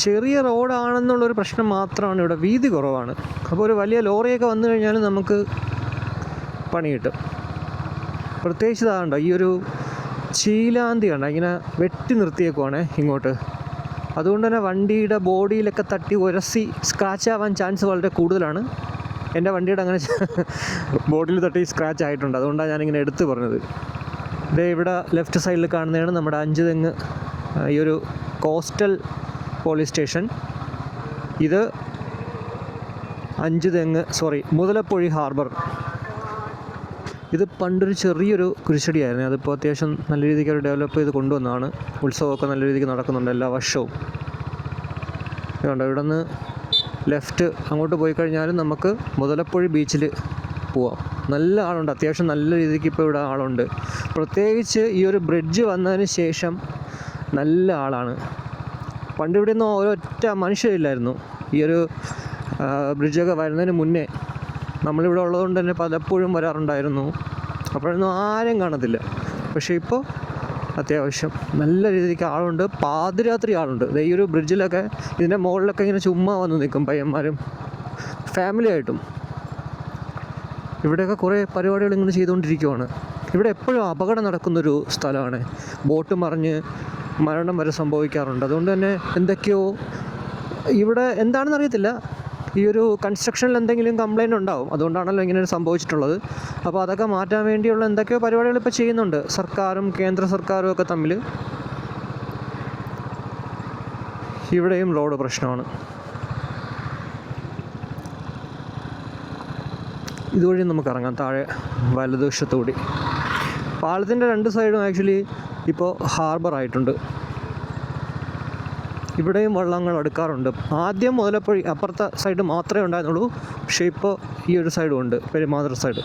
ചെറിയ റോഡാണെന്നുള്ളൊരു പ്രശ്നം മാത്രമാണ്. ഇവിടെ വീതി കുറവാണ്. അപ്പോൾ ഒരു വലിയ ലോറിയൊക്കെ വന്നു കഴിഞ്ഞാൽ നമുക്ക് പണി കിട്ടും. പ്രത്യേകിച്ച് ഇതാകണ്ട, ഈ ഒരു ചീലാന്തി കണ്ട ഇങ്ങനെ വെട്ടി നിർത്തിയേക്കുവാണേ ഇങ്ങോട്ട്. അതുകൊണ്ട് തന്നെ വണ്ടിയുടെ ബോഡിയിലൊക്കെ തട്ടി ഉരസി സ്ക്രാച്ച് ആവാൻ ചാൻസ് വളരെ കൂടുതലാണ്. എൻ്റെ വണ്ടിയുടെ അങ്ങനെ ബോഡിയിൽ തട്ടി സ്ക്രാച്ച് ആയിട്ടുണ്ട്. അതുകൊണ്ടാണ് ഞാനിങ്ങനെ എടുത്ത് പറഞ്ഞത്. ഇതേ ഇവിടെ ലെഫ്റ്റ് സൈഡിൽ കാണുന്നതാണ് നമ്മുടെ അഞ്ചുതെങ്ങ് ഈ ഒരു കോസ്റ്റൽ പോലീസ് സ്റ്റേഷൻ. ഇത് മുതലപ്പൊഴി ഹാർബർ. ഇത് പണ്ടൊരു ചെറിയൊരു കുരിശടിയായിരുന്നു. അതിപ്പോൾ അത്യാവശ്യം നല്ല രീതിക്ക് അവർ ഡെവലപ്പ് ചെയ്ത് കൊണ്ടുവന്നതാണ്. ഉത്സവമൊക്കെ നല്ല രീതിക്ക് നടക്കുന്നുണ്ട് എല്ലാ വർഷവും. ഇതുകൊണ്ട് ഇവിടെ നിന്ന് ലെഫ്റ്റ് അങ്ങോട്ട് പോയി കഴിഞ്ഞാലും നമുക്ക് മുതലപ്പൊഴി ബീച്ചിൽ പോവാം. നല്ല ആളുണ്ട്, അത്യാവശ്യം നല്ല രീതിക്ക് ഇപ്പോൾ ഇവിടെ ആളുണ്ട്. പ്രത്യേകിച്ച് ഈ ഒരു ബ്രിഡ്ജ് വന്നതിന് ശേഷം നല്ല ആളാണ്. പണ്ട് ഇവിടെ ഒന്നും ഒരൊറ്റ മനുഷ്യരില്ലായിരുന്നു. ഈ ഒരു ബ്രിഡ്ജൊക്കെ വരുന്നതിന് മുന്നേ നമ്മളിവിടെ ഉള്ളതുകൊണ്ട് തന്നെ പലപ്പോഴും വരാറുണ്ടായിരുന്നു. അപ്പോഴൊന്നും ആരും കാണത്തില്ല. പക്ഷേ ഇപ്പോൾ അത്യാവശ്യം നല്ല രീതിക്ക് ആളുണ്ട്. പാതിരാത്രി ആളുണ്ട്. ഈ ഒരു ബ്രിഡ്ജിലൊക്കെ ഇതിൻ്റെ മുകളിലൊക്കെ ഇങ്ങനെ ചുമ്മാ വന്ന് നിൽക്കും പയ്യന്മാരും ഫാമിലി ആയിട്ടും. ഇവിടെയൊക്കെ കുറേ പരിപാടികൾ ഇങ്ങനെ ചെയ്തുകൊണ്ടിരിക്കുവാണ്. ഇവിടെ എപ്പോഴും അപകടം നടക്കുന്നൊരു സ്ഥലമാണ്. ബോട്ട് മറിഞ്ഞ് മരണം വരെ സംഭവിക്കാറുണ്ട്. അതുകൊണ്ട് തന്നെ എന്തൊക്കെയോ ഇവിടെ എന്താണെന്ന് അറിയത്തില്ല, ഈ ഒരു കൺസ്ട്രക്ഷനിൽ എന്തെങ്കിലും കംപ്ലൈൻറ്റ് ഉണ്ടാവും. അതുകൊണ്ടാണല്ലോ ഇങ്ങനെ സംഭവിച്ചിട്ടുള്ളത്. അപ്പോൾ അതൊക്കെ മാറ്റാൻ വേണ്ടിയുള്ള എന്തൊക്കെയോ പരിപാടികൾ ഇപ്പോൾ ചെയ്യുന്നുണ്ട് സർക്കാരും കേന്ദ്ര സർക്കാരും ഒക്കെ തമ്മിൽ. ഇവിടെയും റോഡ് പ്രശ്നമാണ്. ഇതുവഴി നമുക്ക് ഇറങ്ങാം താഴെ വലതുവശത്തുകൂടി. പാലത്തിൻ്റെ രണ്ട് സൈഡും ആക്ച്വലി ഇപ്പോൾ ഹാർബർ ആയിട്ടുണ്ട്. ഇവിടെയും വള്ളങ്ങൾ അടുക്കാറുണ്ട്. ആദ്യം മുതലപ്പൊഴി അപ്പുറത്തെ സൈഡ് മാത്രമേ ഉണ്ടായിരുന്നുള്ളൂ. പക്ഷേ ഇപ്പോൾ ഈ ഒരു സൈഡും ഉണ്ട്, പെരുമാതുറ സൈഡ്.